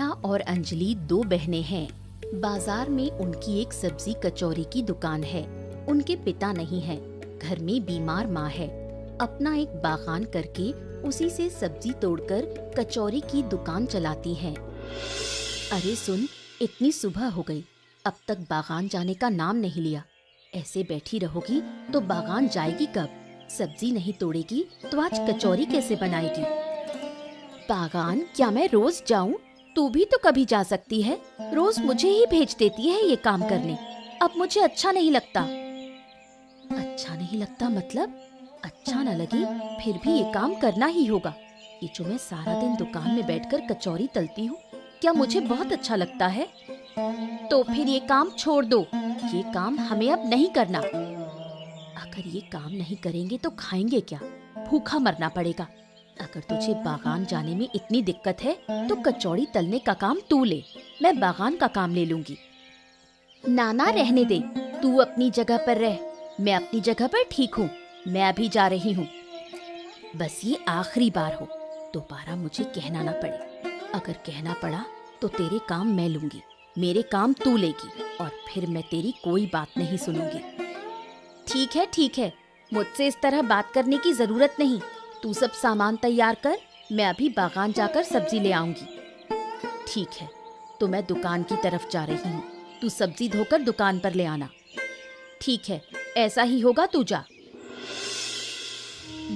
आराध्या और अंजलि दो बहनें हैं। बाजार में उनकी एक सब्जी कचौरी की दुकान है। उनके पिता नहीं है, घर में बीमार माँ है। अपना एक बागान करके उसी से सब्जी तोड़कर कचौरी की दुकान चलाती हैं। अरे सुन, इतनी सुबह हो गई, अब तक बागान जाने का नाम नहीं लिया। ऐसे बैठी रहोगी तो बागान जाएगी कब? सब्जी नहीं तोड़ेगी तो आज कचौरी कैसे बनाएगी? बागान क्या मैं रोज जाऊं? तू भी तो कभी जा सकती है। रोज मुझे ही भेज देती है ये काम करने। अब मुझे अच्छा नहीं लगता। अच्छा नहीं लगता मतलब? अच्छा न लगे फिर भी ये काम करना ही होगा। ये जो मैं सारा दिन दुकान में बैठकर कचौरी तलती हूँ, क्या मुझे बहुत अच्छा लगता है? तो फिर ये काम छोड़ दो। ये काम हमें अब नहीं करना। अगर ये काम नहीं करेंगे तो खाएंगे क्या? भूखा मरना पड़ेगा। अगर तुझे बागान जाने में इतनी दिक्कत है तो कचौड़ी तलने का काम तू ले, मैं बागान का काम ले लूंगी। नाना रहने दे, तू अपनी जगह पर रह, मैं अपनी जगह पर ठीक हूँ। मैं अभी जा रही हूँ। बस ये आखिरी बार हो, दोबारा मुझे कहना ना पड़े। अगर कहना पड़ा तो तेरे काम मैं लूंगी, मेरे काम तू लेगी और फिर मैं तेरी कोई बात नहीं सुनूंगी। ठीक है, मुझसे इस तरह बात करने की जरूरत नहीं। तू सब सामान तैयार कर, मैं अभी बागान जाकर सब्जी ले आऊंगी। ठीक है, तो मैं दुकान की तरफ जा रही हूँ। तू सब्जी धोकर दुकान पर ले आना। ठीक है, ऐसा ही होगा, तू जा।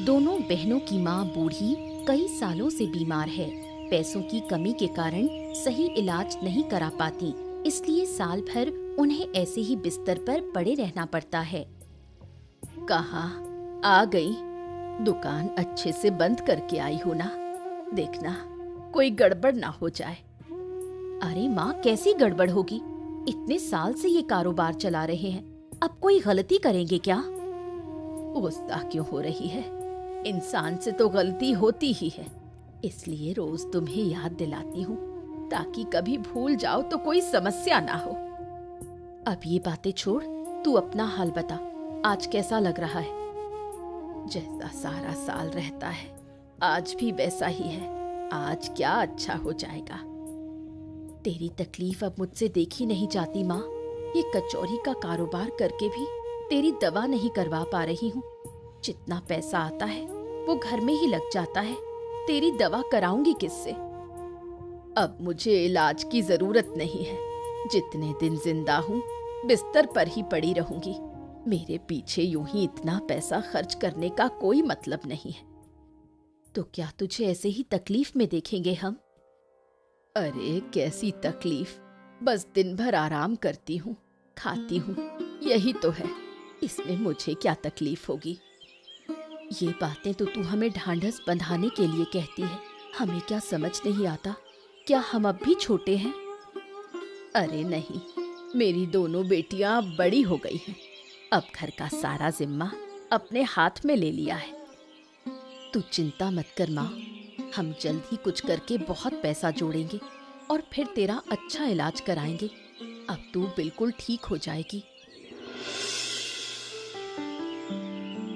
दोनों बहनों की माँ बूढ़ी कई सालों से बीमार है। पैसों की कमी के कारण सही इलाज नहीं करा पाती, इसलिए साल भर उन्हें ऐसे ही बिस्तर पर पड़े रहना पड़ता है। कहाँ आ गई? दुकान अच्छे से बंद करके आई हो ना? देखना कोई गड़बड़ ना हो जाए। अरे माँ, कैसी गड़बड़ होगी? इतने साल से ये कारोबार चला रहे हैं, अब कोई गलती करेंगे क्या? गुस्सा क्यों हो रही है? इंसान से तो गलती होती ही है, इसलिए रोज तुम्हें याद दिलाती हूँ ताकि कभी भूल जाओ तो कोई समस्या ना हो। अब ये बातें छोड़, तू अपना हाल बता, आज कैसा लग रहा है? जैसा सारा साल रहता है आज भी वैसा ही है। आज क्या अच्छा हो जाएगा? तेरी तकलीफ अब मुझसे देखी नहीं जाती माँ। ये कचौरी का कारोबार करके भी तेरी दवा नहीं करवा पा रही हूँ। जितना पैसा आता है वो घर में ही लग जाता है। तेरी दवा कराऊंगी किससे? अब मुझे इलाज की जरूरत नहीं है। जितने दिन जिंदा हूँ बिस्तर पर ही पड़ी रहूंगी। मेरे पीछे यूं ही इतना पैसा खर्च करने का कोई मतलब नहीं है। तो क्या तुझे ऐसे ही तकलीफ में देखेंगे हम? अरे कैसी तकलीफ, बस दिन भर आराम करती हूँ, खाती हूँ, यही तो है। इसमें मुझे क्या तकलीफ होगी? ये बातें तो तू हमें ढांढस बंधाने के लिए कहती है। हमें क्या समझ नहीं आता? क्या हम अब भी छोटे हैं? अरे नहीं, मेरी दोनों बेटियां अब बड़ी हो गई हैं। अब घर का सारा जिम्मा अपने हाथ में ले लिया है। तू चिंता मत कर माँ, हम जल्द ही कुछ करके बहुत पैसा जोड़ेंगे और फिर तेरा अच्छा इलाज कराएंगे। अब तू बिल्कुल ठीक हो जाएगी।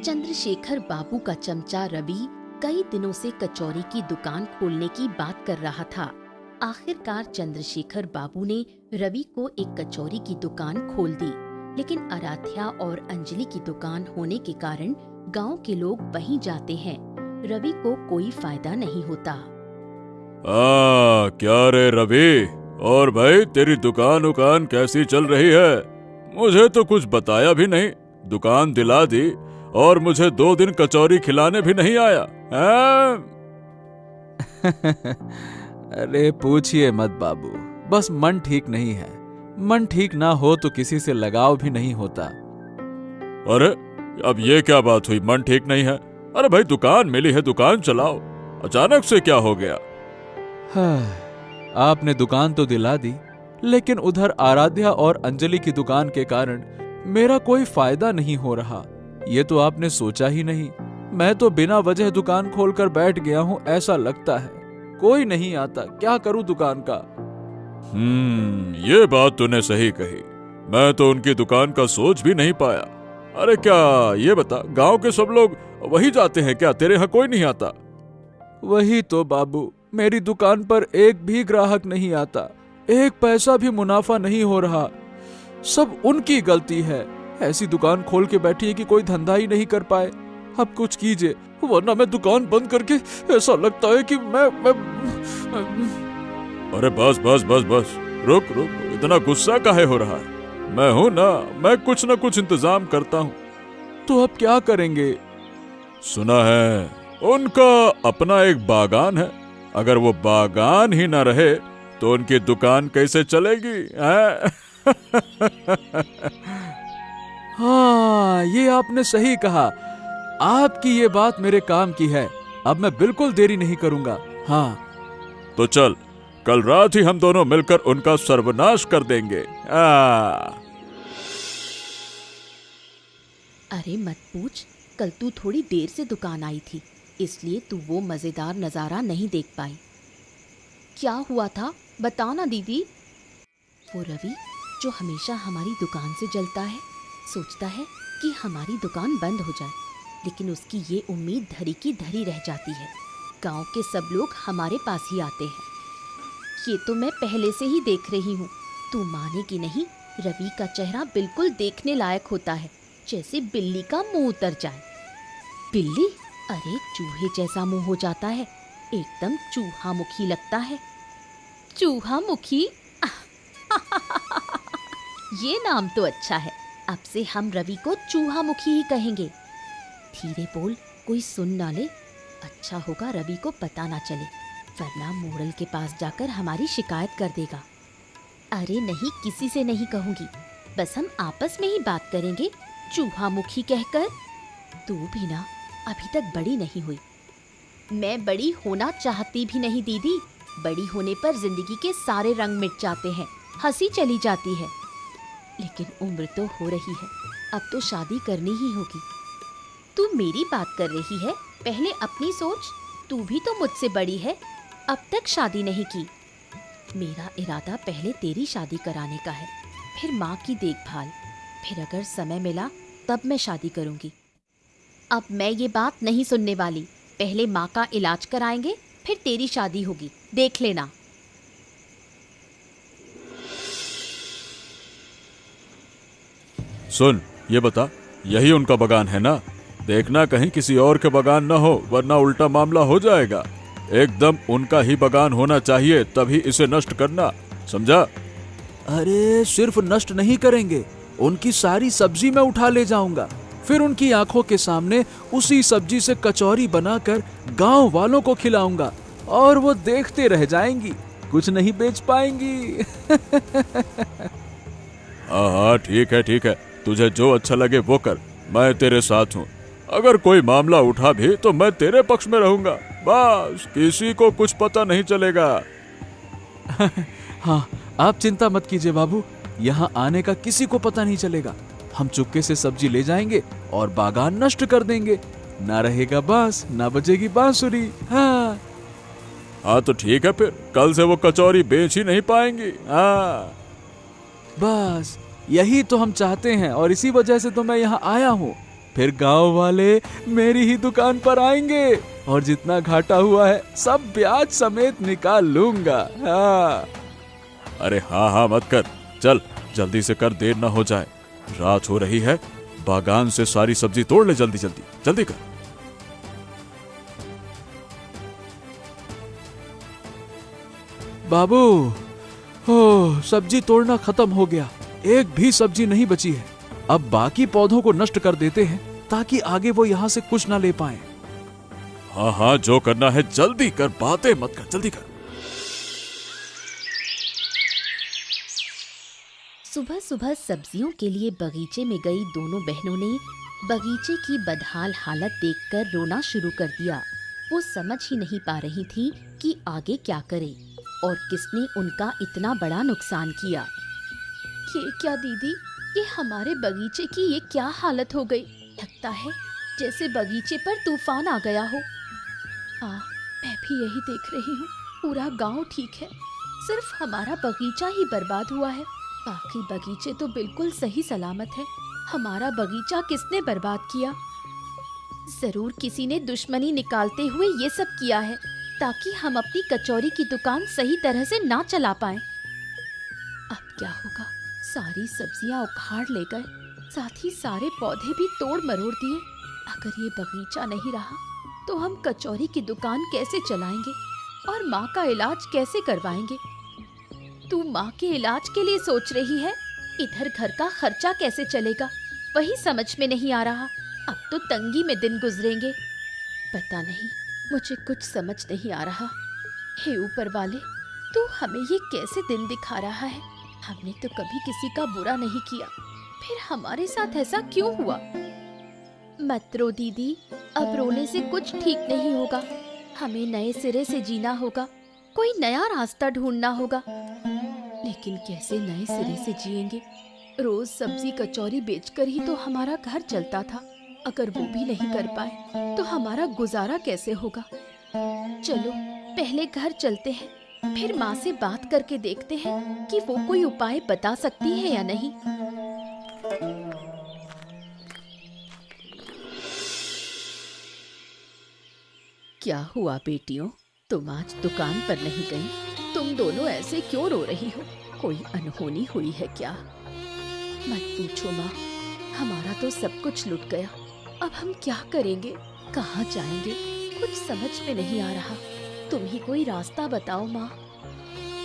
चंद्रशेखर बाबू का चमचा रवि कई दिनों से कचौरी की दुकान खोलने की बात कर रहा था। आखिरकार चंद्रशेखर बाबू ने रवि को एक कचौरी की दुकान खोल दी, लेकिन आराध्या और अंजलि की दुकान होने के कारण गांव के लोग वहीं जाते हैं। रवि को कोई फायदा नहीं होता। क्या रे रवि, और भाई तेरी दुकान कैसी चल रही है? मुझे तो कुछ बताया भी नहीं। दुकान दिला दी और मुझे 2 दिन कचौरी खिलाने भी नहीं आया। अरे पूछिए मत बाबू, बस मन ठीक नहीं है। मन ठीक ना हो तो किसी से लगाव भी नहीं होता। अरे अब ये क्या बात हुई, मन ठीक नहीं है? अरे भाई दुकान मिली है, दुकान चलाओ। अचानक से क्या हो गया? आपने दुकान तो दिला दी, लेकिन उधर आराध्या और अंजलि की दुकान के कारण मेरा कोई फायदा नहीं हो रहा। ये तो आपने सोचा ही नहीं। मैं तो बिना वजह दुकान खोलकर बैठ गया हूँ, ऐसा लगता है। कोई नहीं आता, क्या करूं दुकान का? ये बात तूने सही कही। मैं तो उनकी दुकान का सोच भी नहीं पाया। अरे क्या ये बता, गांव के सब लोग वही जाते हैं क्या? तेरे यहाँ कोई नहीं आता? वही तो बाबू, मेरी दुकान पर एक भी ग्राहक नहीं आता, एक पैसा भी मुनाफा नहीं हो रहा। सब उनकी गलती है। ऐसी दुकान खोल के बैठी है कि कोई धंधा ही नहीं कर पाए। अब कुछ कीजिए, वरना मैं दुकान बंद करके ऐसा लगता है कि मैं अरे बस बस बस बस, रुक रुक, इतना गुस्सा काहे हो रहा है? मैं हूं ना, मैं कुछ ना कुछ इंतजाम करता हूं। तो अब क्या करेंगे? सुना है उनका अपना एक बागान है। अगर वो बागान ही ना रहे तो उनकी दुकान कैसे चलेगी? हाँ, ये आपने सही कहा। आपकी ये बात मेरे काम की है। अब मैं बिल्कुल देरी नहीं करूंगा। हाँ तो चल, कल रात ही हम दोनों मिलकर उनका सर्वनाश कर देंगे। अरे मत पूछ, कल तू थोड़ी देर से दुकान आई थी, इसलिए तू वो मजेदार नजारा नहीं देख पाई। क्या हुआ था बता ना दीदी। वो रवि जो हमेशा हमारी दुकान से जलता है, सोचता है कि हमारी दुकान बंद हो जाए, लेकिन उसकी ये उम्मीद धरी की धरी रह जाती है। गांव के सब लोग हमारे पास ही आते हैं। ये तो मैं पहले से ही देख रही हूँ। तू मानेगी नहीं, रवि का चेहरा बिल्कुल देखने लायक होता है, जैसे बिल्ली का मुंह उतर जाए। बिल्ली? अरे चूहे जैसा मुंह हो जाता है, एकदम चूहा मुखी लगता है। चूहा मुखी? ये नाम तो अच्छा है। अब से हम रवि को चूहा मुखी ही कहेंगे। धीरे बोल, कोई सुन ना ले। अच्छा होगा रवि को पता ना चले, वरना मोड़ल के पास जाकर हमारी शिकायत कर देगा। अरे नहीं, किसी से नहीं कहूंगी, बस हम आपस में ही बात करेंगे चूहा मुखी कहकर। तू भी ना अभी तक बड़ी नहीं हुई। मैं बड़ी होना चाहती भी नहीं दीदी। बड़ी होने पर जिंदगी के सारे रंग मिट जाते हैं, हंसी चली जाती है। लेकिन उम्र तो हो रही है, अब तो शादी करनी ही होगी। तू मेरी बात कर रही है? पहले अपनी सोच। तू भी तो मुझसे बड़ी है, अब तक शादी नहीं की। मेरा इरादा पहले तेरी शादी कराने का है, फिर माँ की देखभाल, फिर अगर समय मिला तब मैं शादी करूंगी। अब मैं ये बात नहीं सुनने वाली। पहले माँ का इलाज कराएंगे, फिर तेरी शादी होगी, देख लेना। सुन, ये बता, यही उनका बागान है ना? देखना कहीं किसी और के बागान ना हो, वरना उल्टा मामला हो जाएगा। एकदम उनका ही बागान होना चाहिए, तभी इसे नष्ट करना, समझा? अरे सिर्फ नष्ट नहीं करेंगे, उनकी सारी सब्जी मैं उठा ले जाऊंगा। फिर उनकी आंखों के सामने उसी सब्जी से कचौरी बनाकर गांव वालों को खिलाऊंगा, और वो देखते रह जाएंगी, कुछ नहीं बेच पाएंगी। हाँ, ठीक है ठीक है, तुझे जो अच्छा लगे वो कर, मैं तेरे साथ हूँ। अगर कोई मामला उठा भी तो मैं तेरे पक्ष में रहूंगा। बस किसी को कुछ पता नहीं चलेगा। हाँ, आप चिंता मत कीजिए बाबू, यहाँ आने का किसी को पता नहीं चलेगा। हम चुपके से सब्जी ले जाएंगे और बागान नष्ट कर देंगे। ना रहेगा बांस, ना बजेगी बांसुरी। हाँ तो ठीक है, फिर कल से वो कचौरी बेच ही नहीं पाएंगी। हाँ बस यही तो हम चाहते हैं, और इसी वजह से तो मैं यहाँ आया हूँ। फिर गांव वाले मेरी ही दुकान पर आएंगे, और जितना घाटा हुआ है सब ब्याज समेत निकाल लूंगा। हाँ। अरे हाँ हाँ मत कर, चल जल्दी से कर, देर ना हो जाए। रात हो रही है, बागान से सारी सब्जी तोड़ ले, जल्दी जल्दी जल्दी कर। बाबू, हो सब्जी तोड़ना खत्म हो गया, एक भी सब्जी नहीं बची है। अब बाकी पौधों को नष्ट कर देते हैं ताकि आगे वो यहाँ से कुछ ना ले पाए। हाँ हाँ, जो करना है जल्दी कर, बातें मत कर, जल्दी कर। सुबह सुबह सब्जियों के लिए बगीचे में गई दोनों बहनों ने बगीचे की बदहाल हालत देखकर रोना शुरू कर दिया। वो समझ ही नहीं पा रही थी कि आगे क्या करे और किसने उनका इतना बड़ा नुकसान किया। ये क्या दीदी, ये हमारे बगीचे की ये क्या हालत हो गई? लगता है जैसे बगीचे पर तूफान आ गया हो। हाँ, मैं भी यही देख रही हूँ। पूरा गांव ठीक है, सिर्फ हमारा बगीचा ही बर्बाद हुआ है। बाकी बगीचे तो बिल्कुल सही सलामत है। हमारा बगीचा किसने बर्बाद किया? जरूर किसी ने दुश्मनी निकालते हुए ये सब किया है। ताकि हम अपनी कचौरी की दुकान सही तरह से ना चला पाएं। अब क्या होगा? सारी सब्जियां उखाड़ ले गए, साथ ही सारे पौधे भी तोड़ मरोड़ दिए। अगर ये बगीचा नहीं रहा तो हम कचौरी की दुकान कैसे चलाएंगे और माँ का इलाज कैसे करवाएंगे? तू माँ के इलाज के लिए सोच रही है, इधर घर का खर्चा कैसे चलेगा वही समझ में नहीं आ रहा। अब तो तंगी में दिन गुजरेंगे। पता नहीं, मुझे कुछ समझ नहीं आ रहा। हे ऊपर वाले, तू हमें ये कैसे दिन दिखा रहा है? हमने तो कभी किसी का बुरा नहीं किया, फिर हमारे साथ ऐसा क्यों हुआ? मत रो दीदी, अब रोने से कुछ ठीक नहीं होगा। हमें नए सिरे से जीना होगा, कोई नया रास्ता ढूंढना होगा। लेकिन कैसे नए सिरे से जिएंगे? रोज सब्जी कचौरी बेचकर ही तो हमारा घर चलता था। अगर वो भी नहीं कर पाए तो हमारा गुजारा कैसे होगा? चलो पहले घर चलते हैं, फिर माँ से बात करके देखते हैं कि वो कोई उपाय बता सकती है या नहीं। क्या हुआ बेटियों, तुम आज दुकान पर नहीं गई? तुम दोनों ऐसे क्यों रो रही हो? कोई अनहोनी हुई है क्या? मत पूछो माँ, हमारा तो सब कुछ लुट गया। अब हम क्या करेंगे, कहाँ जाएंगे, कुछ समझ में नहीं आ रहा। तुम ही कोई रास्ता बताओ माँ।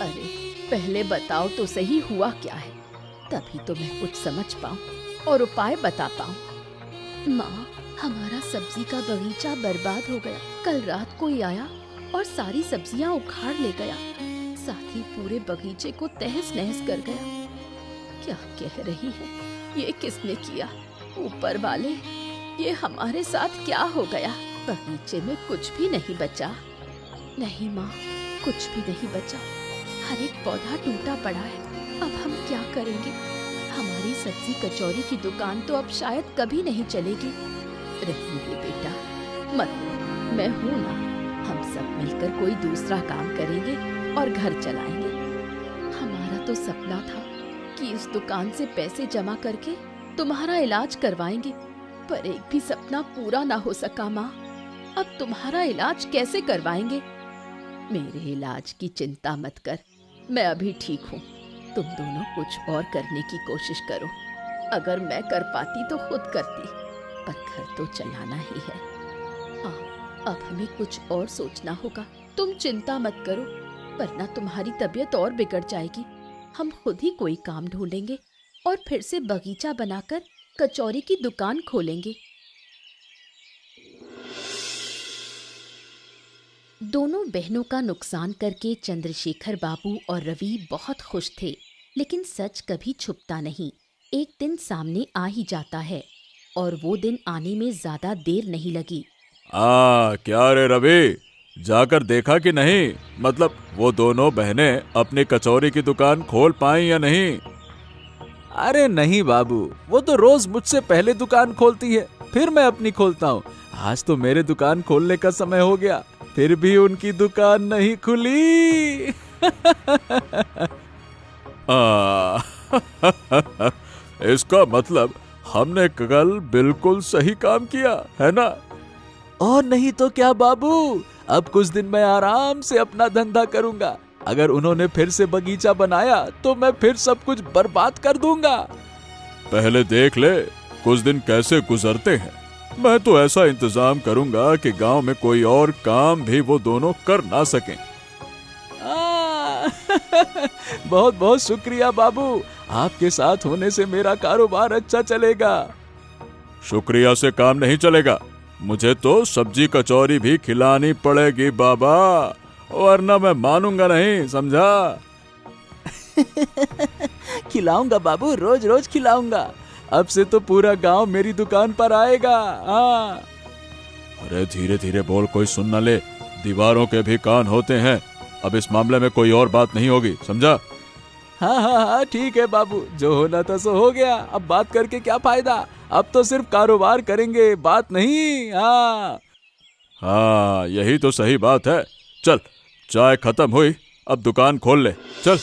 अरे पहले बताओ तो सही, हुआ क्या है, तभी तो मैं कुछ समझ पाऊँ और उपाय बता पाऊँ। माँ, हमारा सब्जी का बगीचा बर्बाद हो गया। कल रात कोई आया और सारी सब्जियाँ उखाड़ ले गया, साथ ही पूरे बगीचे को तहस नहस कर गया। क्या कह रही है? ये किसने किया? ऊपर वाले, ये हमारे साथ क्या हो गया? बगीचे में कुछ भी नहीं बचा। नहीं माँ, कुछ भी नहीं बचा। हर एक पौधा टूटा पड़ा है। अब हम क्या करेंगे? हमारी सब्जी कचौरी की दुकान तो अब शायद कभी नहीं चलेगी। रहने दे बेटा, मत रो, मैं हूँ ना। हम सब मिलकर कोई दूसरा काम करेंगे और घर चलाएंगे। हमारा तो सपना था कि इस दुकान से पैसे जमा करके तुम्हारा इलाज करवाएंगे, पर एक भी सपना पूरा ना हो सका माँ। अब तुम्हारा इलाज कैसे करवाएंगे? मेरे इलाज की चिंता मत कर, मैं अभी ठीक हूँ। तुम दोनों कुछ और करने की कोशिश करो। अगर मैं कर पाती तो खुद करती, पर घर तो चलाना ही है। हाँ, अब हमें कुछ और सोचना होगा। तुम चिंता मत करो, वरना तुम्हारी तबीयत और बिगड़ जाएगी। हम खुद ही कोई काम ढूंढेंगे और फिर से बगीचा बनाकर कचौरी की दुकान खोलेंगे। दोनों बहनों का नुकसान करके चंद्रशेखर बाबू और रवि बहुत खुश थे, लेकिन सच कभी छुपता नहीं। एक दिन सामने आ ही जाता है और वो दिन आने में ज्यादा देर नहीं लगी। क्या रे रवि, जाकर देखा कि नहीं? मतलब वो दोनों बहनें अपनी कचौरी की दुकान खोल पाई या नहीं? अरे नहीं बाबू, वो तो रोज मुझसे पहले दुकान खोलती है, फिर मैं अपनी खोलता हूँ। आज तो मेरे दुकान खोलने का समय हो गया, फिर भी उनकी दुकान नहीं खुली। इसका मतलब हमने कल बिल्कुल सही काम किया है ना? और नहीं तो क्या बाबू, अब कुछ दिन मैं आराम से अपना धंधा करूंगा। अगर उन्होंने फिर से बगीचा बनाया तो मैं फिर सब कुछ बर्बाद कर दूंगा। पहले देख ले कुछ दिन कैसे गुजरते हैं। मैं तो ऐसा इंतजाम करूंगा कि गांव में कोई और काम भी वो दोनों कर ना सकें। बहुत बहुत शुक्रिया बाबू, आपके साथ होने से मेरा कारोबार अच्छा चलेगा। शुक्रिया से काम नहीं चलेगा, मुझे तो सब्जी कचौरी भी खिलानी पड़ेगी बाबा, वरना मैं मानूंगा नहीं, समझा? खिलाऊंगा बाबू, रोज रोज खिलाऊंगा। अब से तो पूरा गांव मेरी दुकान पर आएगा। हाँ। अरे धीरे धीरे बोल, कोई सुन न ले, दीवारों के भी कान होते हैं। अब इस मामले में कोई और बात नहीं होगी, समझा? हाँ हाँ हाँ ठीक है बाबू, जो होना था सो हो गया। अब बात करके क्या फायदा, अब तो सिर्फ कारोबार करेंगे, बात नहीं। हाँ यही तो सही बात है। चल, चाय खत्म हुई, अब दुकान खोल ले, चल।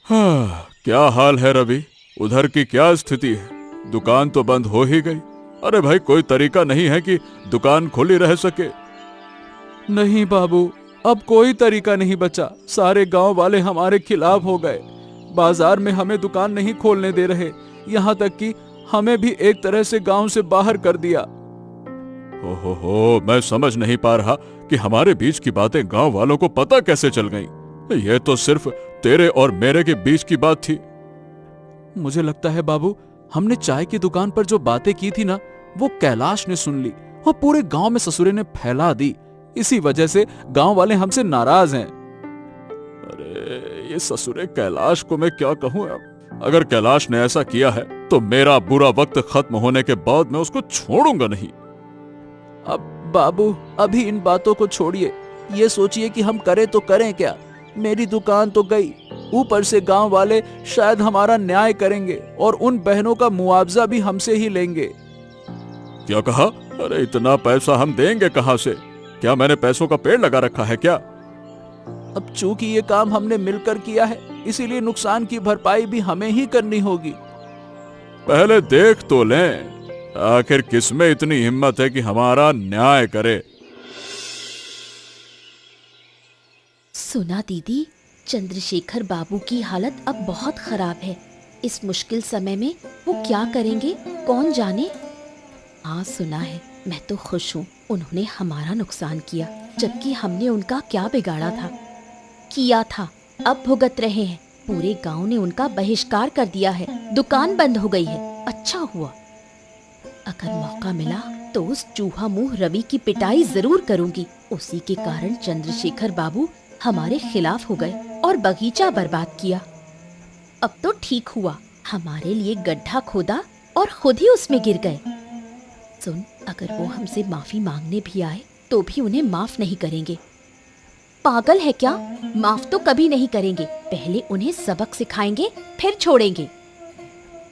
हाँ, क्या हाल है रवि? उधर की क्या स्थिति है? दुकान तो बंद हो ही गई, अरे भाई, कोई तरीका नहीं है कि दुकान खुली रह सके? नहीं बाबू, अब कोई तरीका नहीं बचा। सारे गांव वाले हमारे खिलाफ हो गए। बाजार में हमें दुकान नहीं खोलने दे रहे, यहाँ तक कि हमें भी एक तरह से गांव से बाहर कर दिया। हो, मैं समझ नहीं पा रहा कि हमारे बीच की बातें गांव वालों को पता कैसे चल गईं। ये तो सिर्फ तेरे और मेरे के बीच की बात थी। मुझे लगता है बाबू, हमने चाय की दुकान पर जो बातें की थी ना, वो कैलाश ने सुन ली और पूरे गांव में ससुरे ने फैला दी। इसी वजह से गांव वाले हमसे नाराज हैं। अरे ये ससुरे कैलाश को मैं क्या कहूं अब? अगर कैलाश ने ऐसा किया है तो मेरा बुरा वक्त खत्म होने के बाद मैं उसको छोड़ूंगा नहीं। अब बाबू, अभी इन बातों को छोड़िए। ये सोचिए कि हम करें तो करें क्या। मेरी दुकान तो गई, ऊपर से गांव वाले शायद हमारा न्याय करेंगे और उन बहनों का मुआवजा भी हमसे ही लेंगे। क्या कहा? अरे इतना पैसा हम देंगे कहां से? क्या मैंने पैसों का पेड़ लगा रखा है क्या? अब चूंकि ये काम हमने मिलकर किया है, इसीलिए नुकसान की भरपाई भी हमें ही करनी होगी। पहले देख तो लें, आखिर किसमें इतनी हिम्मत है कि हमारा न्याय करे। सुना दीदी, चंद्रशेखर बाबू की हालत अब बहुत खराब है। इस मुश्किल समय में वो क्या करेंगे कौन जाने। हाँ सुना है, मैं तो खुश हूँ। उन्होंने हमारा नुकसान किया, जबकि हमने उनका क्या बिगाड़ा था। किया था, अब भुगत रहे हैं। पूरे गांव ने उनका बहिष्कार कर दिया है, दुकान बंद हो गई है। अच्छा हुआ। अगर मौका मिला तो उस चूहा मुंह रवि की पिटाई जरूर करूंगी। उसी के कारण चंद्रशेखर बाबू हमारे खिलाफ हो गए और बगीचा बर्बाद किया। अब तो ठीक हुआ, हमारे लिए गड्ढा खोदा और खुद ही उसमें गिर गए। सुन, अगर वो हमसे माफी मांगने भी आए तो भी उन्हें माफ नहीं करेंगे। पागल है क्या? माफ तो कभी नहीं करेंगे। पहले उन्हें सबक सिखाएंगे, फिर छोड़ेंगे।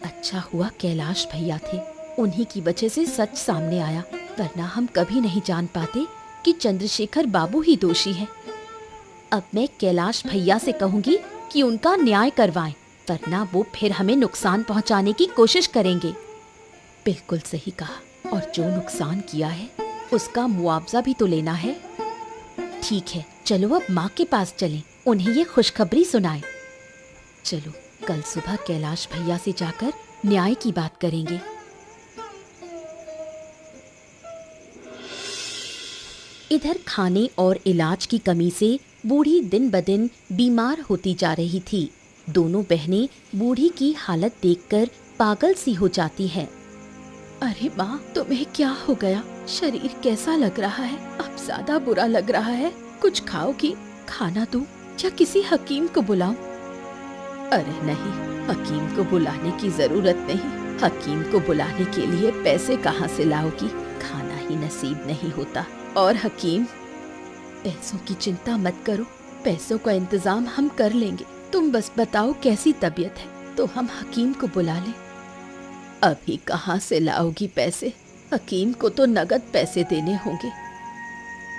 अच्छा हुआ कैलाश भैया थे, उन्हीं की वजह से सच सामने आया, वरना हम कभी नहीं जान पाते कि चंद्रशेखर बाबू ही दोषी है। अब मैं कैलाश भैया से कहूंगी कि उनका न्याय करवाएं, वरना वो फिर हमें नुकसान पहुंचाने की कोशिश करेंगे। बिल्कुल सही कहा, और जो नुकसान किया है उसका मुआवजा भी तो लेना है। ठीक है, चलो अब माँ के पास चलें, उन्हें ये खुशखबरी सुनाएं। चलो, कल सुबह कैलाश भैया से जाकर न्याय की बात करेंगे। इधर खाने और इलाज की कमी से बूढ़ी दिन ब दिन बीमार होती जा रही थी। दोनों बहनें बूढ़ी की हालत देखकर पागल सी हो जाती हैं। अरे माँ, तुम्हें क्या हो गया? शरीर कैसा लग रहा है? अब ज्यादा बुरा लग रहा है। कुछ खाओगी? खाना दूं या किसी हकीम को बुलाऊं? अरे नहीं, हकीम को बुलाने की जरूरत नहीं। हकीम को बुलाने के लिए पैसे कहाँ से लाओगी? खाना ही नसीब नहीं होता। और हकीम? पैसों की चिंता मत करो, पैसों का इंतजाम हम कर लेंगे। तुम बस बताओ कैसी तबीयत है तो हम हकीम को बुला लें। अभी कहाँ से लाओगी पैसे? हकीम को तो नगद पैसे देने होंगे।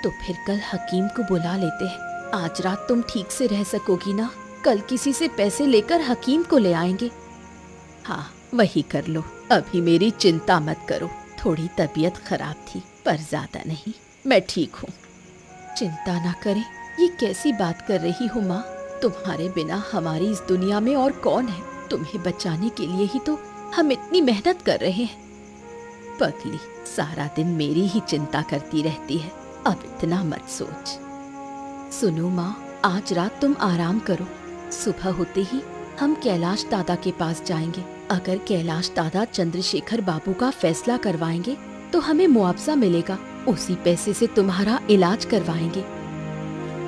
तो फिर कल हकीम को बुला लेते हैं। आज रात तुम ठीक से रह सकोगी ना? कल किसी से पैसे लेकर हकीम को ले आएंगे। हाँ, वही कर लो। अभी मेरी चिंता मत करो। थोड़ी तबीयत खराब थी, पर ज्यादा नहीं। मैं ठीक हूँ। चिंता ना करें, ये कैसी बात कर रही हो माँ? तुम्हारे बिना हमारी इस दुनिया में और कौन है? तुम्हें बचाने के लिए ही तो हम इतनी मेहनत कर रहे हैं। पगली, सारा दिन मेरी ही चिंता करती रहती है। अब इतना मत सोच। सुनो माँ, आज रात तुम आराम करो। सुबह होते ही हम कैलाश दादा के पास जाएंगे। अगर कैलाश दादा चंद्रशेखर बाबू का फैसला करवाएंगे तो हमें मुआवजा मिलेगा। उसी पैसे से तुम्हारा इलाज करवाएंगे।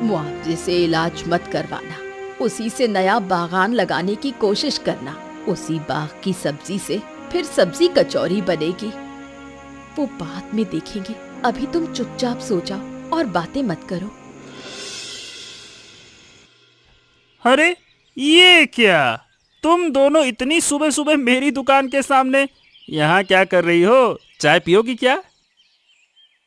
मुआवजे से इलाज मत करवाना, उसी से नया बागान लगाने की कोशिश करना। उसी बाग की सब्जी से फिर सब्जी कचौरी बनेगी। वो बाद में देखेंगे। अभी तुम चुपचाप सो जाओ और बातें मत करो। अरे ये क्या? तुम दोनों इतनी सुबह सुबह मेरी दुकान के सामने यहाँ क्या कर रही हो? चाय पियोगी क्या?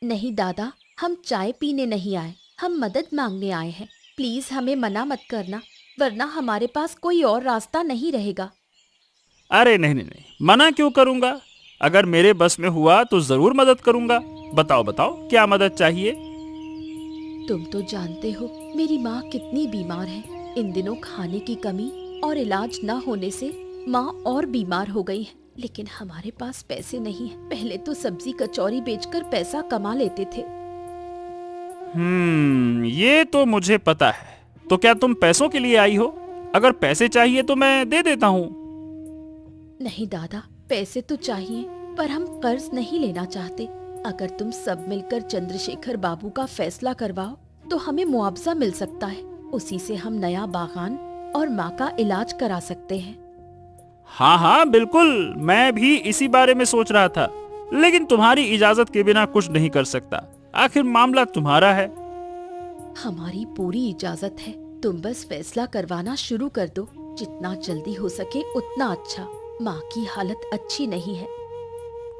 नहीं दादा, हम चाय पीने नहीं आए, हम मदद मांगने आए हैं। प्लीज हमें मना मत करना, वरना हमारे पास कोई और रास्ता नहीं रहेगा। अरे नहीं नहीं नहीं, मना क्यों करूँगा? अगर मेरे बस में हुआ तो जरूर मदद करूंगा। बताओ बताओ क्या मदद चाहिए। तुम तो जानते हो मेरी माँ कितनी बीमार है। इन दिनों खाने की कमी और इलाज न होने से माँ और बीमार हो गई है। लेकिन हमारे पास पैसे नहीं है। पहले तो सब्जी कचौरी बेचकर पैसा कमा लेते थे। ये तो मुझे पता है। तो क्या तुम पैसों के लिए आई हो? अगर पैसे चाहिए तो मैं दे देता हूँ। नहीं दादा, पैसे तो चाहिए पर हम कर्ज नहीं लेना चाहते। अगर तुम सब मिलकर चंद्रशेखर बाबू का फैसला करवाओ तो हमें मुआवजा मिल सकता है। उसी से हम नया बागान और माँ का इलाज करा सकते हैं। हाँ हाँ बिल्कुल, मैं भी इसी बारे में सोच रहा था, लेकिन तुम्हारी इजाजत के बिना कुछ नहीं कर सकता। आखिर मामला तुम्हारा है। हमारी पूरी इजाजत है। तुम बस फैसला करवाना शुरू कर दो। जितना जल्दी हो सके उतना अच्छा। माँ की हालत अच्छी नहीं है।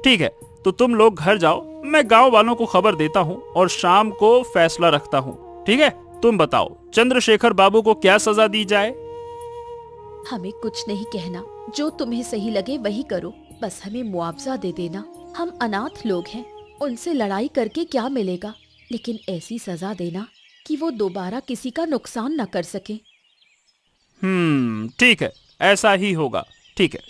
ठीक है, तो तुम लोग घर जाओ, मैं गांव वालों को खबर देता हूँ और शाम को फैसला रखता हूँ। ठीक है, तुम बताओ चंद्रशेखर बाबू को क्या सजा दी जाए? हमें कुछ नहीं कहना, जो तुम्हें सही लगे वही करो। बस हमें मुआवजा दे देना। हम अनाथ लोग हैं, उनसे लड़ाई करके क्या मिलेगा। लेकिन ऐसी सजा देना कि वो दोबारा किसी का नुकसान न कर सके। ठीक है, ऐसा ही होगा। ठीक है।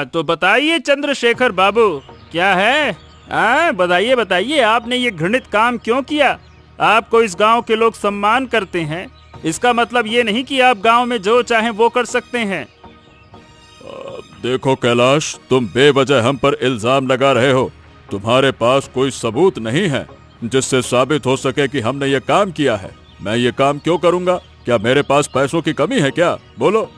तो बताइए चंद्रशेखर बाबू, क्या है? बताइए बताइए, आपने ये घृणित काम क्यों किया? आपको इस गांव के लोग सम्मान करते हैं, इसका मतलब ये नहीं कि आप गांव में जो चाहें वो कर सकते हैं। देखो कैलाश, तुम बेवजह हम पर इल्जाम लगा रहे हो। तुम्हारे पास कोई सबूत नहीं है जिससे साबित हो सके कि हमने ये काम किया है। मैं ये काम क्यों करूंगा? क्या मेरे पास पैसों की कमी है क्या? बोलो।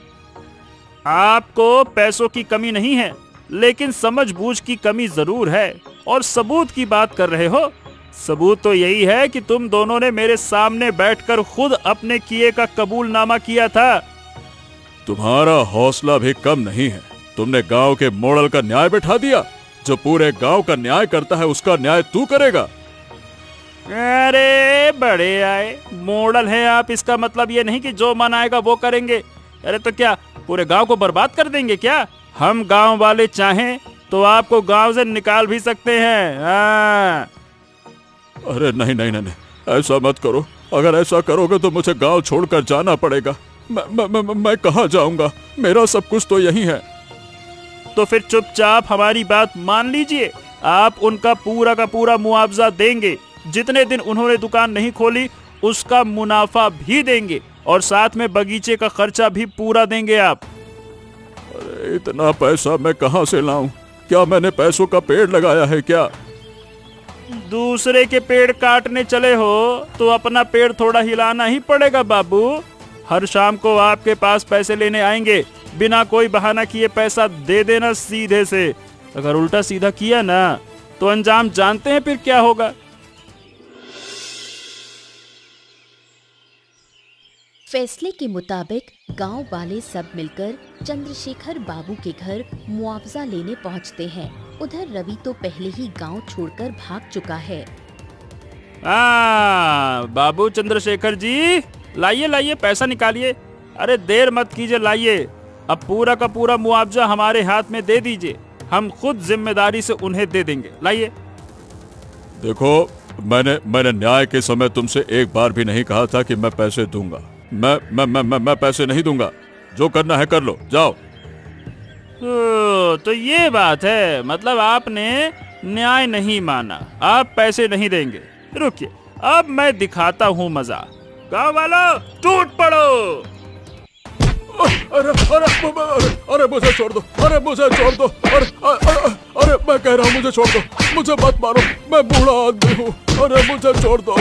आपको पैसों की कमी नहीं है, लेकिन समझबूझ की कमी जरूर है। और सबूत की बात कर रहे हो? सबूत तो यही है कि तुम दोनों ने मेरे सामने बैठकर खुद अपने किए का कबूलनामा किया था। तुम्हारा हौसला भी कम नहीं है। तुमने गांव के मोड़ल का न्याय बैठा दिया। जो पूरे गांव का न्याय करता है उसका न्याय तू करेगा। अरे बड़े आए, मोड़ल है आप, इसका मतलब ये नहीं कि जो मन आएगा वो करेंगे। अरे तो क्या पूरे गांव को बर्बाद कर देंगे क्या? हम गांव वाले चाहें तो आपको गांव से निकाल भी सकते हैं। अरे नहीं नहीं नहीं, ऐसा मत करो। अगर ऐसा करोगे तो मुझे गांव छोड़कर जाना पड़ेगा। मैं कहाँ जाऊंगा? मेरा सब कुछ तो यही है। तो फिर चुपचाप हमारी बात मान लीजिए। आप उनका पूरा का पूरा मुआवजा देंगे। जितने दिन उन्होंने दुकान नहीं खोली उसका मुनाफा भी देंगे, और साथ में बगीचे का खर्चा भी पूरा देंगे आप। अरे इतना पैसा मैं कहाँ से लाऊं? क्या मैंने पैसों का पेड़ लगाया है क्या? दूसरे के पेड़ काटने चले हो तो अपना पेड़ थोड़ा हिलाना ही पड़ेगा बाबू। हर शाम को आपके पास पैसे लेने आएंगे, बिना कोई बहाना किए पैसा दे देना सीधे से। अगर उल्टा सीधा किया ना तो अंजाम जानते हैं फिर क्या होगा। फैसले के मुताबिक गांव वाले सब मिलकर चंद्रशेखर बाबू के घर मुआवजा लेने पहुंचते हैं। उधर रवि तो पहले ही गांव छोड़कर भाग चुका है। बाबू चंद्रशेखर जी, लाइए लाइए, पैसा निकालिए। अरे देर मत कीजिए, लाइए। अब पूरा का पूरा मुआवजा हमारे हाथ में दे दीजिए, हम खुद जिम्मेदारी से उन्हें दे देंगे। लाइए। देखो, मैंने न्याय के समय तुमसे एक बार भी नहीं कहा था कि मैं पैसे दूंगा। मैं पैसे नहीं दूंगा। जो करना है कर लो, जाओ। तो ये बात है, मतलब आपने न्याय नहीं माना, आप पैसे नहीं देंगे। रुकिए, अब मैं दिखाता हूँ मजा। गाँव वालों, टूट पड़ो। अरे मुझे छोड़ दो। अरे मुझे छोड़ दो। अरे मैं कह रहा हूँ मुझे छोड़ दो। मुझे मत मारो, मैं बूढ़ा आदमी हूँ। अरे मुझे छोड़ दो।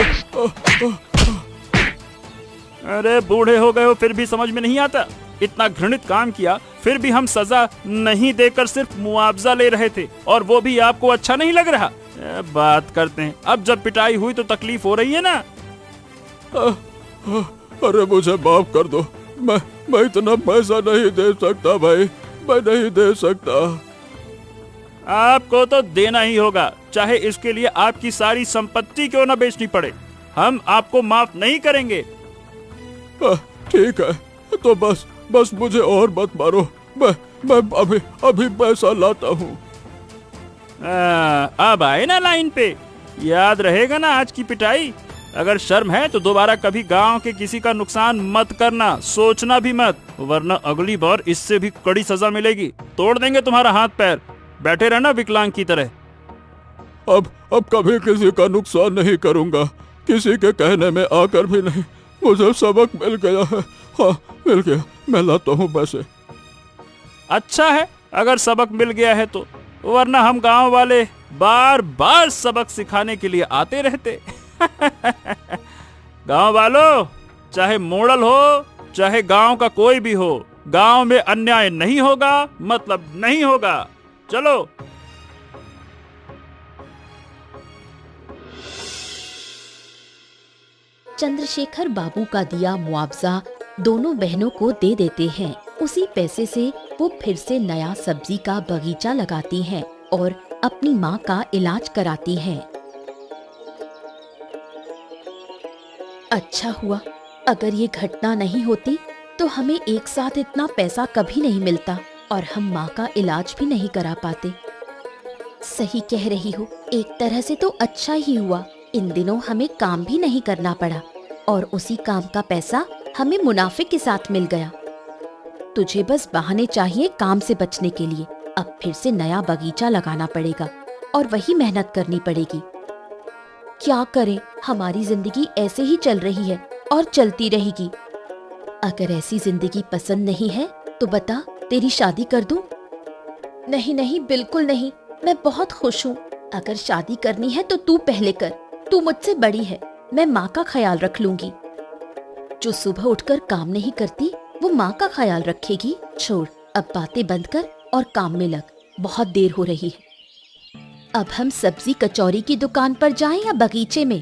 अरे बूढ़े हो गए हो फिर भी समझ में नहीं आता? इतना घृणित काम किया फिर भी हम सजा नहीं देकर सिर्फ मुआवजा ले रहे थे, और वो भी आपको अच्छा नहीं लग रहा? बात करते हैं। अब जब पिटाई हुई तो तकलीफ हो रही है ना? अरे मुझे माफ कर दो। मैं इतना पैसा नहीं दे सकता भाई, मैं नहीं दे सकता। आपको तो देना ही होगा, चाहे इसके लिए आपकी सारी संपत्ति क्यों न बेचनी पड़े। हम आपको माफ नहीं करेंगे। ठीक है, तो बस मुझे और मत मारो। मैं अभी अभी पैसा लाता हूँ। अब आए ना लाइन पे, याद रहेगा ना आज की पिटाई। अगर शर्म है तो दोबारा कभी गांव के किसी का नुकसान मत करना, सोचना भी मत, वरना अगली बार इससे भी कड़ी सजा मिलेगी। तोड़ देंगे तुम्हारा हाथ पैर, बैठे रहना विकलांग की तरह। अब कभी किसी का नुकसान नहीं करूँगा, किसी के कहने में आकर भी नहीं। मुझे सबक मिल गया है। हाँ, मिल गया, मैं लाता हूँ पैसे। अच्छा है अगर सबक मिल गया है तो, वरना हम गांव वाले बार बार सबक सिखाने के लिए आते रहते। गांव वालों, चाहे मोड़ल हो चाहे गांव का कोई भी हो, गांव में अन्याय नहीं होगा, मतलब नहीं होगा। चलो। चंद्रशेखर बाबू का दिया मुआवजा दोनों बहनों को दे देते हैं। उसी पैसे से वो फिर से नया सब्जी का बगीचा लगाती हैं और अपनी माँ का इलाज कराती हैं। अच्छा हुआ, अगर ये घटना नहीं होती तो हमें एक साथ इतना पैसा कभी नहीं मिलता और हम माँ का इलाज भी नहीं करा पाते। सही कह रही हो, एक तरह से तो अच्छा ही हुआ, इन दिनों हमें काम भी नहीं करना पड़ा और उसी काम का पैसा हमें मुनाफे के साथ मिल गया। तुझे बस बहाने चाहिए काम से बचने के लिए। अब फिर से नया बगीचा लगाना पड़ेगा और वही मेहनत करनी पड़ेगी। क्या करें, हमारी जिंदगी ऐसे ही चल रही है और चलती रहेगी। अगर ऐसी जिंदगी पसंद नहीं है तो बता, तेरी शादी कर दूं? नहीं नहीं, बिल्कुल नहीं, मैं बहुत खुश हूँ। अगर शादी करनी है तो तू पहले कर, तू मुझसे बड़ी है, मैं माँ का ख्याल रख लूंगी। जो सुबह उठकर काम नहीं करती वो माँ का ख्याल रखेगी। छोड़, अब बातें बंद कर और काम में लग, बहुत देर हो रही है। अब हम सब्जी कचौरी की दुकान पर जाएं या बगीचे में?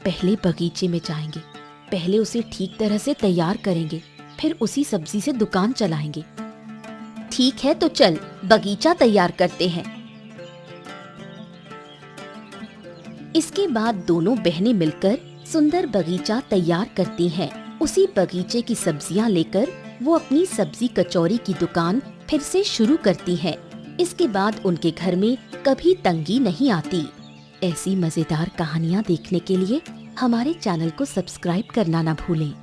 पहले बगीचे में जाएंगे, पहले उसे ठीक तरह से तैयार करेंगे, फिर उसी सब्जी से दुकान चलाएंगे। ठीक है तो चल, बगीचा तैयार करते हैं। इसके बाद दोनों बहनें मिलकर सुंदर बगीचा तैयार करती हैं। उसी बगीचे की सब्जियां लेकर वो अपनी सब्जी कचौरी की दुकान फिर से शुरू करती हैं। इसके बाद उनके घर में कभी तंगी नहीं आती। ऐसी मजेदार कहानियाँ देखने के लिए हमारे चैनल को सब्सक्राइब करना ना भूलें।